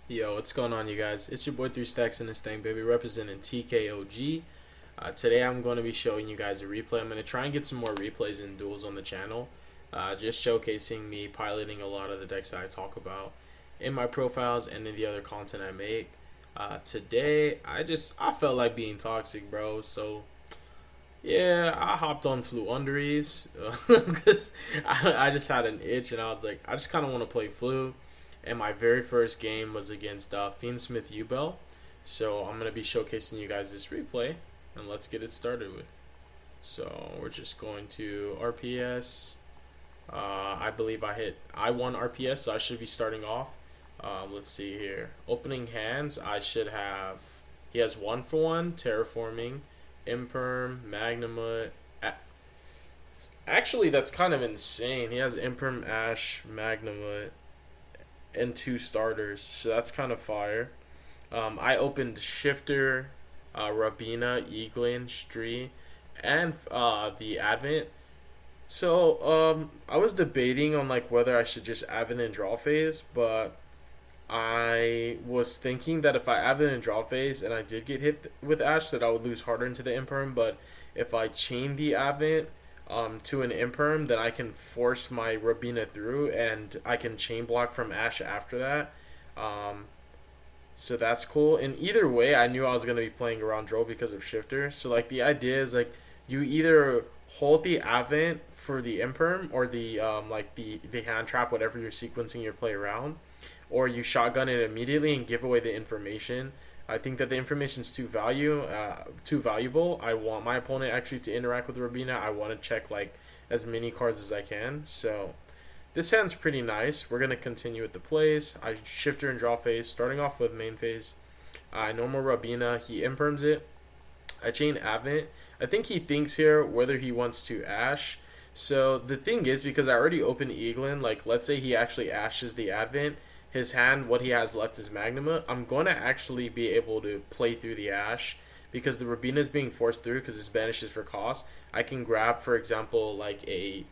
Yo, what's going on, you guys? It's your boy 3 Stacks in this thing, baby, representing TKOG. Today I'm going to be showing you guys a replay. I'm going to try and get some more replays and duels on the channel, just showcasing me piloting a lot of the decks that I talk about in my profiles and in the other content I make. Today, I felt like being toxic, bro, so yeah, I hopped on FLOOWANDEREEZE because I just had an itch and I was like, I just kind of want to play Flu. And my very first game was against Fiendsmith YUBEL. So I'm going to be showcasing you guys this replay and let's get it started with. So we're just going to RPS. I believe I won RPS, so I should be starting off. Let's see here. Opening hands, he has 1-for-1, Terraforming, Imperm, Magnamut. Actually, that's kind of insane. He has Imperm, Ash, Magnamut, and 2 starters, so that's kind of fire. I opened Shifter, Rabina, Eaglin, Stree, and the Advent. So I was debating on like whether I should just Advent and draw phase, but I was thinking that if I Advent and draw phase and I did get hit with Ash, that I would lose harder into the Imperm. But if I chain the Advent to an Imperm, then I can force my Rabina through and I can chain block from Ash after that. Um, so that's cool. And either way, I knew I was going to be playing around Droll because of Shifter. So like the idea is like you either hold the Advent for the Imperm or the the hand trap, whatever you're sequencing your play around, or you shotgun it immediately and give away the information. I think that the information is too valuable. I want my opponent actually to interact with Rabina. I want to check like as many cards as I can. So this hand's pretty nice. We're gonna continue with the plays. I shifter and draw phase, starting off with main phase. I normal Rabina. He imperms it. I chain Advent. I think he thinks here whether he wants to Ash. So the thing is, because I already opened Eaglin, like let's say he actually ashes the Advent, his hand, what he has left is Magnuma. I'm going to actually be able to play through the Ash because the Rabina is being forced through because his banish is for cost. I can grab, for example, like a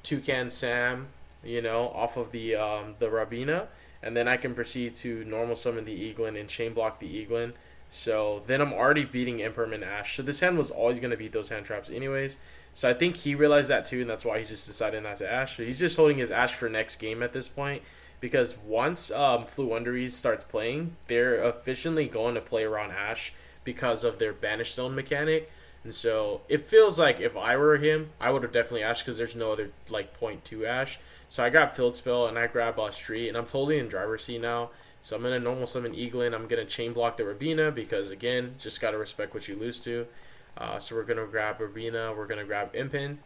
Toucan Sam, off of the Rabina, and then I can proceed to normal summon the Eaglin and chain block the Eaglin. So then I'm already beating Imperm and Ash. So this hand was always going to beat those hand traps anyways. So I think he realized that too, and that's why he just decided not to Ash. So he's just holding his Ash for next game at this point. Because once FLOOWANDEREEZE starts playing, they're efficiently going to play around Ash because of their Banish Zone mechanic. And so it feels like if I were him, I would have definitely Ash because there's no other like point to Ash. So I grab Field Spell and I grab Street, and I'm totally in driver's seat now. So I'm going to normal summon Eaglin. I'm going to chain block the Rabina because, again, just got to respect what you lose to. So we're going to grab Rabina. We're going to grab Impin.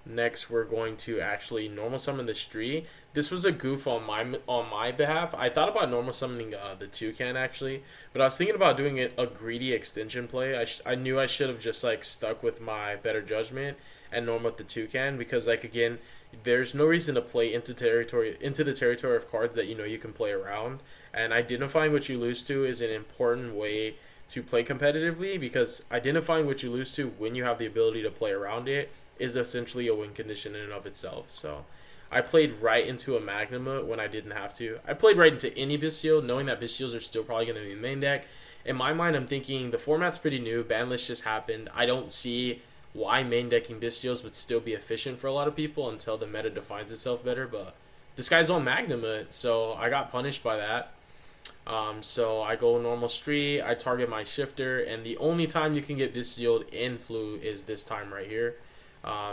Next, we're going to actually normal summon the Stree. This was a goof on my behalf. I thought about normal summoning the Toucan actually, but I was thinking about doing a greedy extension play. I knew I should have just like stuck with my better judgment and normal with the Toucan because like again, there's no reason to play into the territory of cards that you can play around. And identifying what you lose to is an important way to play competitively because identifying what you lose to when you have the ability to play around it is essentially a win condition in and of itself. So I played right into a Magnuma when I didn't have to. I played right into any Bystial, knowing that Bystials are still probably going to be in main deck. In my mind, I'm thinking the format's pretty new. Ban list just happened. I don't see why main decking Bystials would still be efficient for a lot of people until the meta defines itself better. But this guy's on Magnuma, so I got punished by that. So I go normal Stree, I target my Shifter, and the only time you can get Bystialed in Flu is this time right here.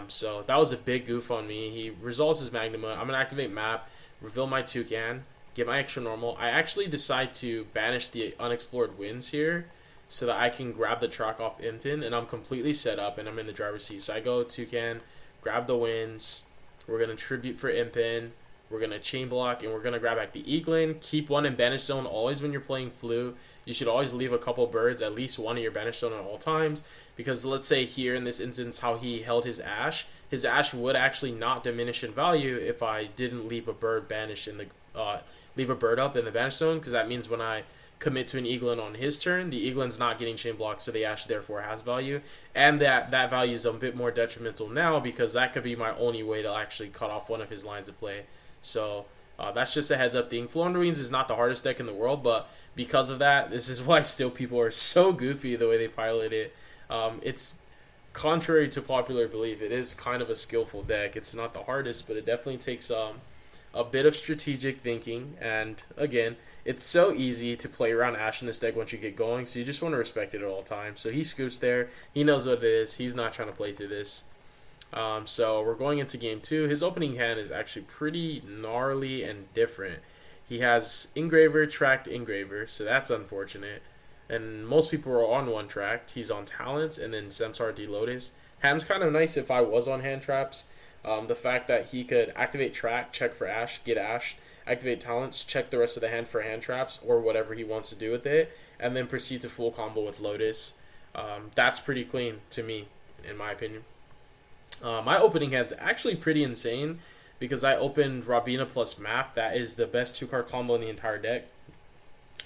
So that was a big goof on me. He resolves his Magnuma. I'm going to activate map, reveal my Toucan, get my extra normal. I actually decide to banish the unexplored winds here so that I can grab the track off Impton, and I'm completely set up and I'm in the driver's seat. So I go Toucan, grab the winds. We're going to tribute for Impin. We're going to chain block, and we're going to grab back the Eaglin. Keep one in Banish Zone always when you're playing Flu. You should always leave a couple birds, at least one in your Banish Zone at all times. Because let's say here in this instance how he held his Ash would actually not diminish in value if I didn't leave a bird banished in the leave a bird up in the Banish Zone. Because that means when I commit to an Eaglin on his turn, the Eaglin's not getting chain blocked, so the Ash therefore has value. And that value is a bit more detrimental now because that could be my only way to actually cut off one of his lines of play. So That's just a heads up thing. FLOOWANDEREEZE is not the hardest deck in the world, but because of that, this is why still people are so goofy the way they pilot it. It's contrary to popular belief. It is kind of a skillful deck. It's not the hardest, but it definitely takes a bit of strategic thinking. And again, it's so easy to play around Ash in this deck once you get going, so you just want to respect it at all times. So he scoops there. He knows what it is. He's not trying to play through this. So we're going into game two. His opening hand is actually pretty gnarly and different. He has Engraver, Tracked Engraver, so that's unfortunate. And most people are on one track. He's on Talents and then Samsara D Lotus. Hand's kind of nice if I was on hand traps. The fact that he could activate Track, check for Ash, get Ash, activate Talents, check the rest of the hand for hand traps or whatever he wants to do with it, and then proceed to full combo with Lotus. That's pretty clean to me, in my opinion. My opening hand's actually pretty insane because I opened Rabina plus Map. That is the best 2-card combo in the entire deck.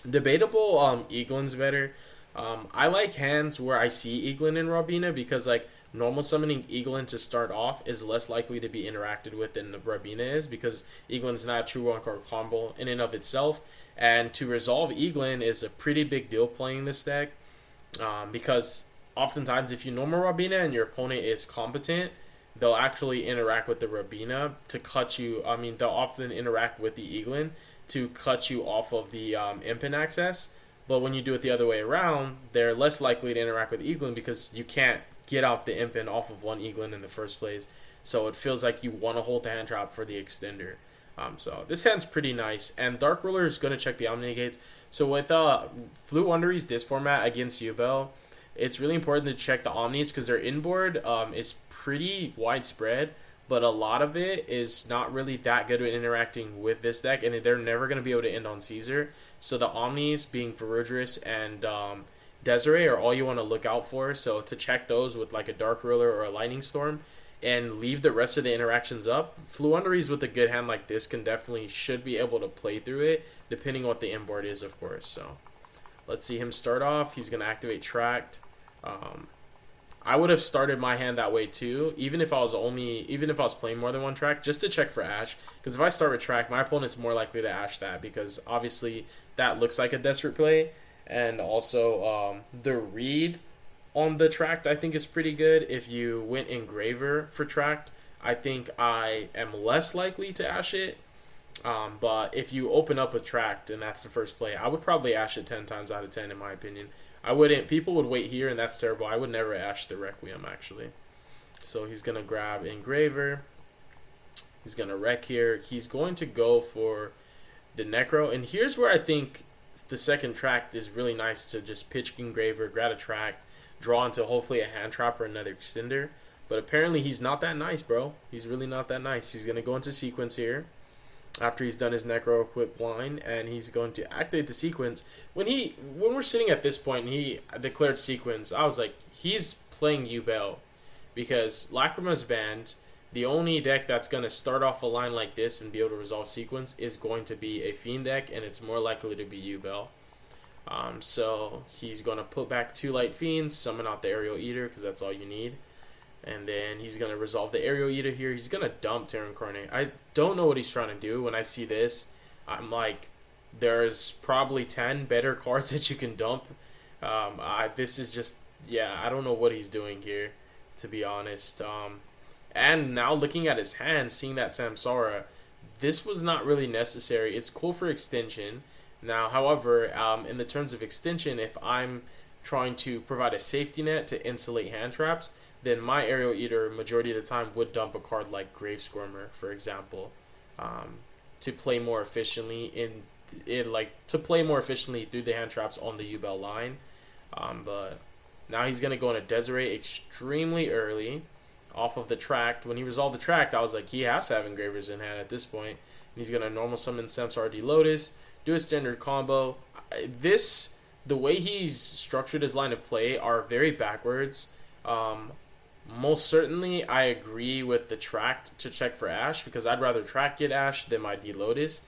Debatable, Eaglin's better. I like hands where I see Eaglin and Rabina because like normal summoning Eaglin to start off is less likely to be interacted with than Rabina is because Eaglin's not a true 1-card combo in and of itself. And to resolve Eaglin is a pretty big deal playing this deck because oftentimes if you normal Rabina and your opponent is competent, they'll actually interact with the Rabina to cut you. I mean, they'll often interact with the Eaglin to cut you off of the Impin access. But when you do it the other way around, they're less likely to interact with Eaglin because you can't get out the Impin off of one Eaglin in the first place. So it feels like you want to hold the hand trap for the extender. So this hand's pretty nice. And Dark Ruler is going to check the Omni Negates. So with FLOOWANDEREEZE this format against YUBEL, it's really important to check the Omnis because their inboard is pretty widespread, but a lot of it is not really that good at interacting with this deck, and they're never going to be able to end on Caesar. So the Omnis, being Verudrus and Desiree, are all you want to look out for. So to check those with like a Dark Ruler or a Lightning Storm, and leave the rest of the interactions up, FLOOWANDEREEZE with a good hand like this should be able to play through it, depending on what the inboard is, of course. So let's see him start off. He's going to activate Tracked. I would have started my hand that way too, even if I was playing more than one track, just to check for Ash. Because if I start with Track, my opponent's more likely to Ash that because obviously that looks like a desperate play, and also the read on the Tracked I think is pretty good. If you went Engraver for Tracked, I think I am less likely to Ash it. But if you open up with Tracked and that's the first play, I would probably Ash it 10 times out of 10 in my opinion. I wouldn't. People would wait here, and that's terrible. I would never Ash the Requiem, actually. So he's going to grab Engraver. He's going to wreck here. He's going to go for the Necro. And here's where I think the second track is really nice to just pitch Engraver, grab a track, draw into hopefully a hand trap or another extender. But apparently he's not that nice, bro. He's really not that nice. He's going to go into sequence here after he's done his Necro equip line, and he's going to activate the sequence. When we're sitting at this point and he declared sequence, I was like, he's playing YUBEL because Lacrima's banned. The only deck that's going to start off a line like this and be able to resolve sequence is going to be a Fiend deck, and it's more likely to be YUBEL. So he's going to put back 2 Light Fiends, summon out the Aerial Eater because that's all you need. And then he's going to resolve the Aerial Eater here. He's going to dump Terra Incarnate. I don't know what he's trying to do. When I see this, I'm like, there's probably 10 better cards that you can dump. This is just, yeah, I don't know what he's doing here, to be honest. And now looking at his hand, seeing that Samsara, this was not really necessary. It's cool for extension. Now, however, in the terms of extension, if I'm trying to provide a safety net to insulate hand traps, then my Aerial Eater majority of the time would dump a card like Grave Squirmer, for example, to play more efficiently through the hand traps on the YUBEL line. But now he's gonna go into Desiree extremely early off of the Tracked. When he resolved the Tracked, I was like, he has to have Engravers in hand at this point. And he's gonna normal summon Samsara D Lotus, do a standard combo. The way he's structured his line of play are very backwards. Most certainly, I agree with the Tracked to check for Ash because I'd rather Track get Ash than my D Lotus.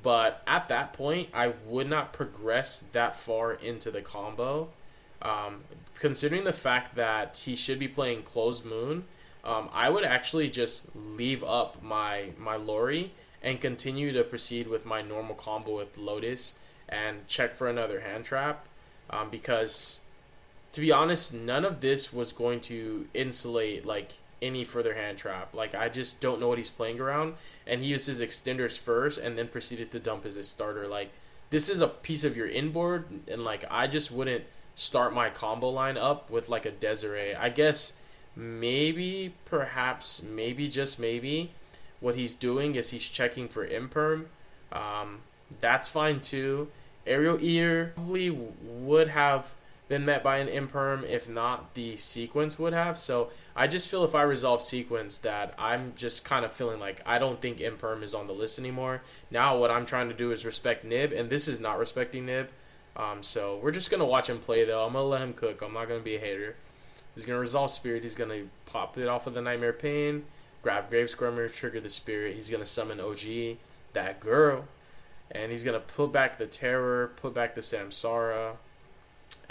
But at that point, I would not progress that far into the combo. Considering the fact that he should be playing Closed Moon, I would actually just leave up my Lori and continue to proceed with my normal combo with Lotus and check for another hand trap, because to be honest, none of this was going to insulate like any further hand trap. Like I just don't know what he's playing around, and he used his extenders first and then proceeded to dump as a starter. Like this is a piece of your inboard, and like I just wouldn't start my combo line up with like a Desiree. I guess maybe, perhaps, maybe just maybe, what he's doing is he's checking for imperm. That's fine too. Aerial Eater probably would have been met by an imperm, if not the sequence would have. So I just feel if I resolve sequence that I'm just kind of feeling like I don't think imperm is on the list anymore. Now what I'm trying to do is respect Nib, and this is not respecting Nib. So we're just gonna watch him play though. I'm gonna let him cook. I'm not gonna be a hater. He's gonna resolve Spirit. He's gonna pop it off of the Nightmare Pain, grab Grave Squirmer, trigger the Spirit. He's gonna summon OG, that girl, and he's gonna put back the Terror, put back the Samsara,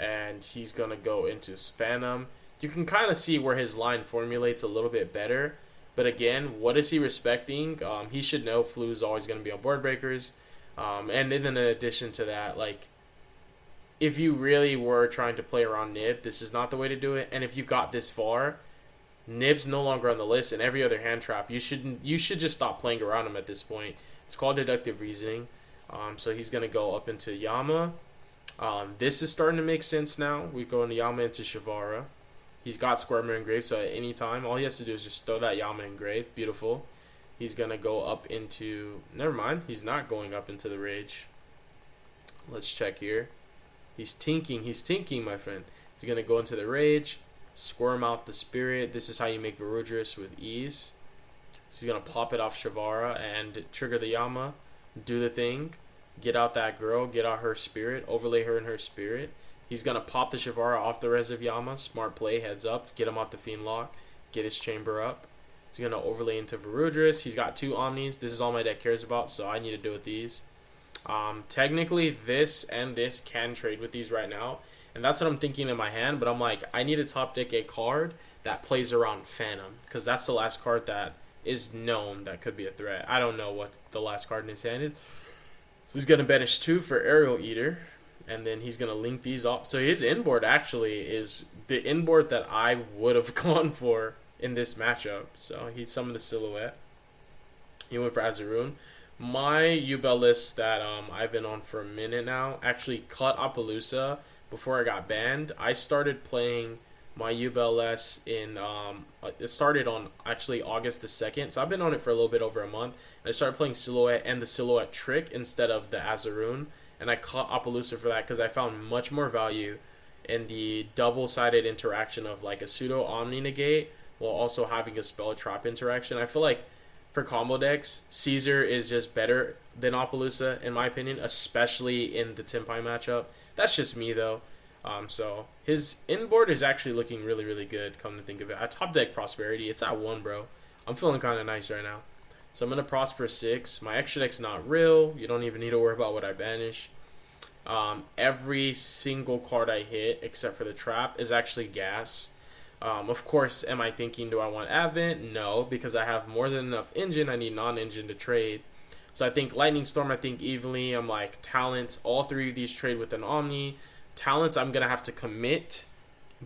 and he's gonna go into Phantom. You can kind of see where his line formulates a little bit better, but again, what is he respecting? He should know Flu is always gonna be on board breakers, and then in addition to that, like, if you really were trying to play around Nib, this is not the way to do it. And if you got this far, Nib's no longer on the list, and every other hand trap, you should just stop playing around him at this point. It's called deductive reasoning. So he's gonna go up into Yama. This is starting to make sense now. We go into Yama into Shavara. He's got Squirmer and Grave, so at any time, all he has to do is just throw that Yama in Grave. Beautiful. He's gonna go up into. Never mind. He's not going up into the Rage. Let's check here. He's tinking, my friend. He's going to go into the Rage, squirm out the Spirit. This is how you make Varudris with ease. So he's going to pop it off Shavara and trigger the Yama, do the thing, get out that girl, get out her Spirit, overlay her in her Spirit. He's going to pop the Shavara off the res of Yama. Smart play, heads up, get him out the Fiend Lock, get his chamber up. He's going to overlay into Varudris. He's got 2 Omnis. This is all my deck cares about, so I need to do with these. Technically this and this can trade with these right now, and that's what I'm thinking in my hand, but I'm like, I need to top deck a card that plays around Phantom, because that's the last card that is known that could be a threat. I don't know what the last card in his hand is. So he's going to banish 2 for Aerial Eater, and then he's going to link these off. So his inboard actually is the inboard that I would have gone for in this matchup. So he summoned the Silhouette. He went for Azaroon. My YUBEL list that I've been on for a minute now actually cut Appaloosa before I got banned. I started playing my YUBEL list in it started on actually August the 2nd, so I've been on it for a little bit over a month. And I started playing Silhouette and the Silhouette Trick instead of the Azaroon, and I cut Appaloosa for that because I found much more value in the double-sided interaction of like a pseudo Omni negate while also having a spell trap interaction. I feel like for combo decks, Caesar is just better than Appaloosa, in my opinion, especially in the Timpai matchup. That's just me, though. So his inboard is actually looking really, really good, come to think of it. I top deck Prosperity. It's at 1, bro. I'm feeling kind of nice right now. So I'm going to Prosper 6. My extra deck's not real. You don't even need to worry about what I banish. Every single card I hit, except for the trap, is actually gas. Of course, am I thinking, do I want Advent? No, because I have more than enough engine. I need non-engine to trade. So I think Lightning Storm, I think evenly. I'm like, Talents, all 3 of these trade with an Omni. Talents, I'm going to have to commit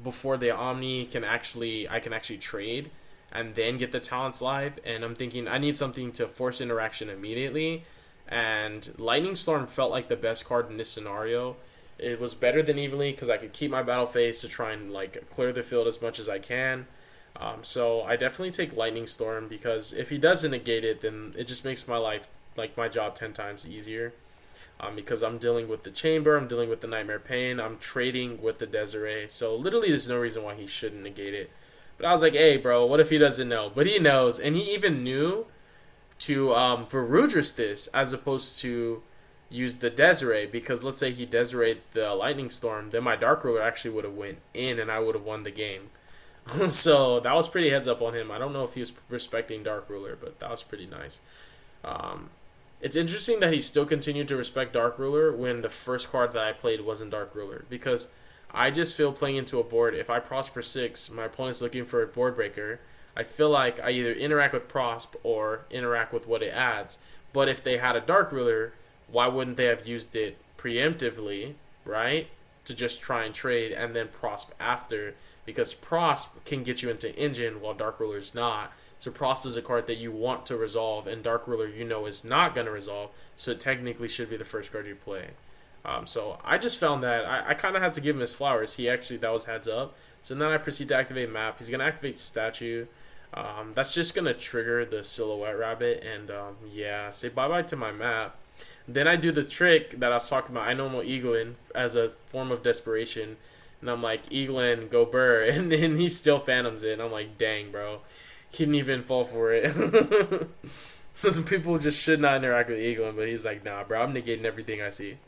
before the Omni I can actually trade and then get the Talents live. And I'm thinking I need something to force interaction immediately. And Lightning Storm felt like the best card in this scenario. It was better than evenly because I could keep my battle phase to try and like clear the field as much as I can. So I definitely take Lightning Storm because if he doesn't negate it, then it just makes my life, like my job, 10 times easier. Because I'm dealing with the Chamber, I'm dealing with the Nightmare Pain, I'm trading with the Desiree. So literally there's no reason why he shouldn't negate it. But I was like, hey bro, what if he doesn't know? But he knows, and he even knew to Varudris this as opposed to use the Desiree, because let's say he Desiree the Lightning Storm, then my Dark Ruler actually would have went in and I would have won the game. So that was pretty heads up on him. I don't know if he was respecting Dark Ruler, but that was pretty nice. It's interesting that he still continued to respect Dark Ruler when the first card that I played wasn't Dark Ruler, because I just feel playing into a board, if I Prosper 6, my opponent's looking for a board breaker, I feel like I either interact with Prosp or interact with what it adds. But if they had a Dark Ruler, why wouldn't they have used it preemptively, right? To just try and trade and then Prosp after, because Prosp can get you into Engine while Dark Ruler's not. So Prosp is a card that you want to resolve, and Dark Ruler is not going to resolve, so it technically should be the first card you play. So I just found that I kind of had to give him his flowers. That was heads up. So then I proceed to activate map. He's going to activate statue. That's just going to trigger the silhouette rabbit, and yeah, say bye-bye to my map. Then I do the trick that I was talking about. I normal Eaglin as a form of desperation, and I'm like, Eaglin, go burr, and then he still phantoms it, and I'm like, dang, bro. He didn't even fall for it. Some people just should not interact with Eaglin, but he's like, nah, bro, I'm negating everything I see.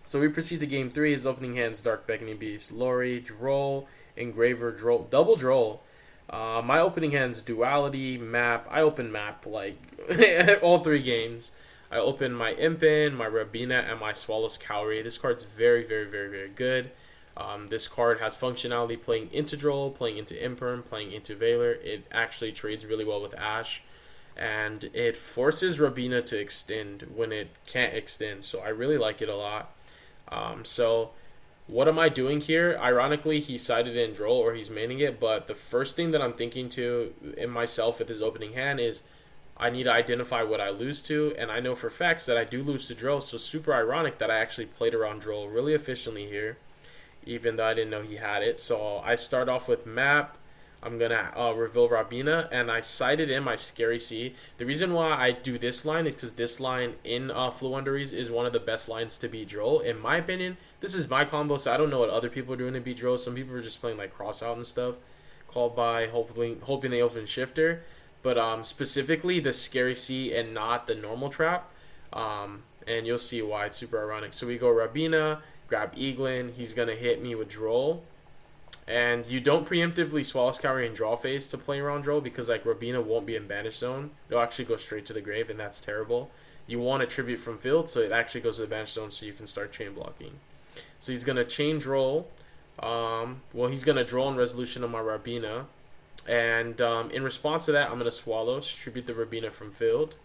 So we proceed to game 3. His opening hands, Dark Beckoning Beast, Lori, Droll, Engraver, Droll, double Droll. My opening hands, Duality, Map. I open Map like all 3 games. I open my Impin, my Rabina, and my Swallow's Cowrie. This card's very, very, very, very good. This card has functionality playing into Droll, playing into Imperm, playing into Valor. It actually trades really well with Ash. And it forces Rabina to extend when it can't extend. So I really like it a lot. So what am I doing here? Ironically, he sided in Droll, or he's maining it. But the first thing that I'm thinking to in myself with his opening hand is I need to identify what I lose to. And I know for facts that I do lose to Droll. So super ironic that I actually played around Droll really efficiently here, even though I didn't know he had it. So I start off with map. I'm going to reveal Rabina, and I cited in my Scary C. The reason why I do this line is because this line in FLOOWANDEREEZE is one of the best lines to beat Droll. In my opinion, this is my combo, so I don't know what other people are doing to beat Droll. Some people are just playing like cross out and stuff, called by hoping they open Shifter. But specifically the Scary C and not the normal trap. And you'll see why it's super ironic. So we go Rabina, grab Eaglin. He's going to hit me with Droll. And you don't preemptively Swallow's Cowrie and draw phase to play around Droll because like Rabina won't be in Banish Zone. It'll actually go straight to the grave, and that's terrible. You want a tribute from field, so it actually goes to the Banish Zone so you can start chain blocking. So he's going to chain Droll. He's going to Droll in resolution on my Rabina. And in response to that, I'm going to Swallow, tribute the Rabina from field.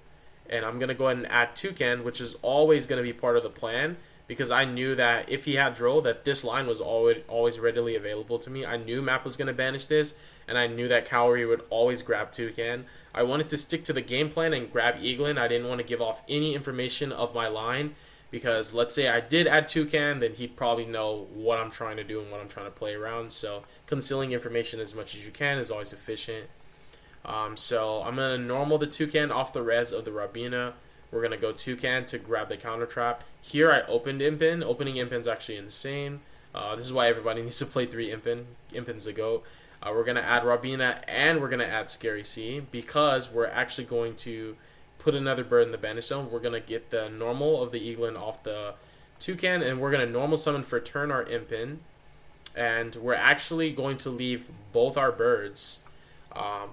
And I'm going to go ahead and add Toucan, which is always going to be part of the plan, because I knew that if he had Droll, that this line was always readily available to me. I knew Map was going to banish this, and I knew that Cowrie would always grab Toucan. I wanted to stick to the game plan and grab Eaglin. I didn't want to give off any information of my line, because let's say I did add Toucan, then he'd probably know what I'm trying to do and what I'm trying to play around. So concealing information as much as you can is always efficient. So I'm going to normal the Toucan off the res of the Rabina. We're going to go Toucan to grab the counter trap. Here I opened Impin. Opening Impin's actually insane. This is why everybody needs to play 3 Impin. Impin's the GOAT. We're going to add Rabina, and we're going to add Scary C, because we're actually going to put another bird in the Banish Zone. We're going to get the normal of the Eaglin off the Toucan, and we're going to normal summon for turn our Impin. And we're actually going to leave both our birds.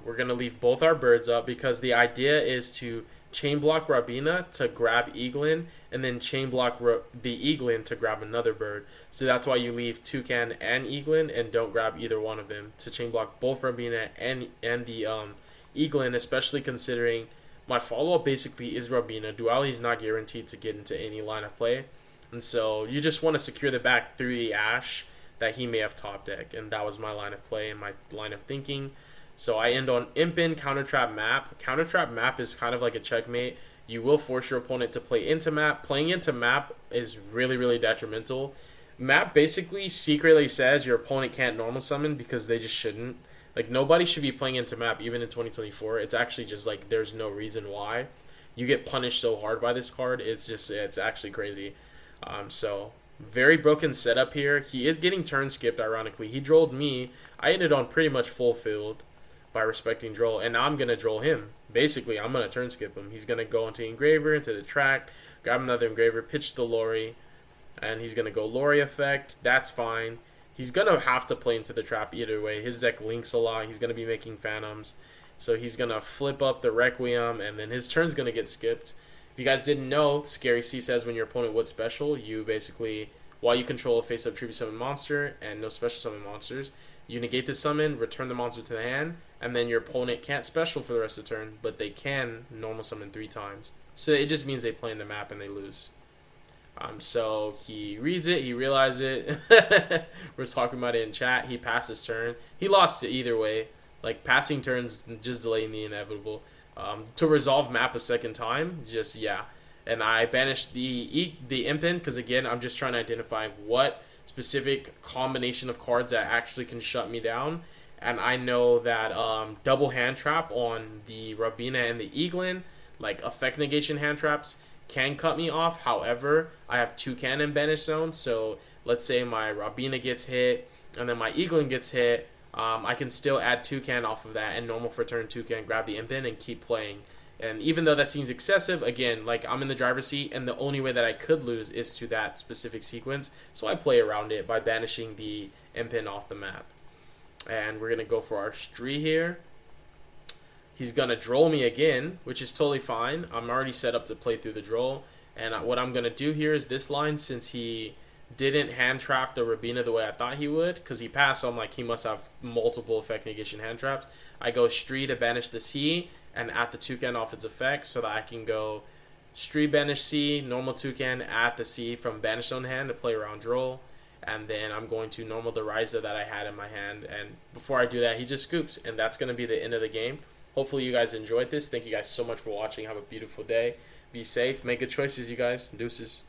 We're going to leave both our birds up, because the idea is to chain block Rabina to grab Eaglin, and then chain block the Eaglin to grab another bird. So that's why you leave Toucan and Eaglin and don't grab either one of them, to chain block both Rabina and the Eaglin, especially considering my follow-up basically is Rabina. Duality is not guaranteed to get into any line of play, and so you just want to secure the back through the Ash that he may have top deck, and that was my line of play and my line of thinking. So I end on Impin, Counter Trap Map. Counter Trap Map is kind of like a checkmate. You will force your opponent to play into Map. Playing into Map is really, really detrimental. Map basically secretly says your opponent can't normal summon, because they just shouldn't. Like, nobody should be playing into Map, even in 2024. It's actually just like there's no reason why. You get punished so hard by this card. It's actually crazy. So very broken setup here. He is getting turn skipped, ironically. He drolled me. I ended on pretty much full field by respecting Droll, and now I'm going to Droll him. Basically, I'm going to turn skip him. He's going to go into Engraver, into the track, grab another Engraver, pitch the Lori, and he's going to go Lori effect. That's fine. He's going to have to play into the trap either way. His deck links a lot. He's going to be making Phantoms. So he's going to flip up the Requiem, and then his turn's going to get skipped. If you guys didn't know, Scary C says when your opponent would special, you basically, while you control a face-up tribute summon monster and no special summon monsters, you negate the summon, return the monster to the hand, and then your opponent can't special for the rest of the turn, but they can normal summon 3 times. So it just means they play in the map and they lose. So he reads it, he realizes it. We're talking about it in chat. He passed his turn. He lost it either way. Like passing turns, just delaying the inevitable. To resolve map a second time, just yeah. And I banished the imp in because again, I'm just trying to identify what specific combination of cards that actually can shut me down. And I know that double hand trap on the Rabina and the Eaglin, like effect negation hand traps, can cut me off. However, I have two cannon banish zones, so let's say my Rabina gets hit and then my Eaglin gets hit. I can still add Toucan off of that and normal for turn Toucan, grab the imp in and keep playing. And even though that seems excessive, again, like I'm in the driver's seat and the only way that I could lose is to that specific sequence. So I play around it by banishing the imp in off the map. And we're going to go for our Stree here. He's going to droll me again, which is totally fine. I'm already set up to play through the droll. And what I'm going to do here is this line, since he didn't hand trap the Rabina the way I thought he would, because he passed, so I'm like, he must have multiple effect negation hand traps. I go Stree to banish the C and at the Toucan off its effect so that I can go Stree banish C, normal Toucan at the C from banish zone hand to play around droll. And then I'm going to normal the Ryza that I had in my hand. And before I do that, he just scoops. And that's going to be the end of the game. Hopefully you guys enjoyed this. Thank you guys so much for watching. Have a beautiful day. Be safe. Make good choices, you guys. Deuces.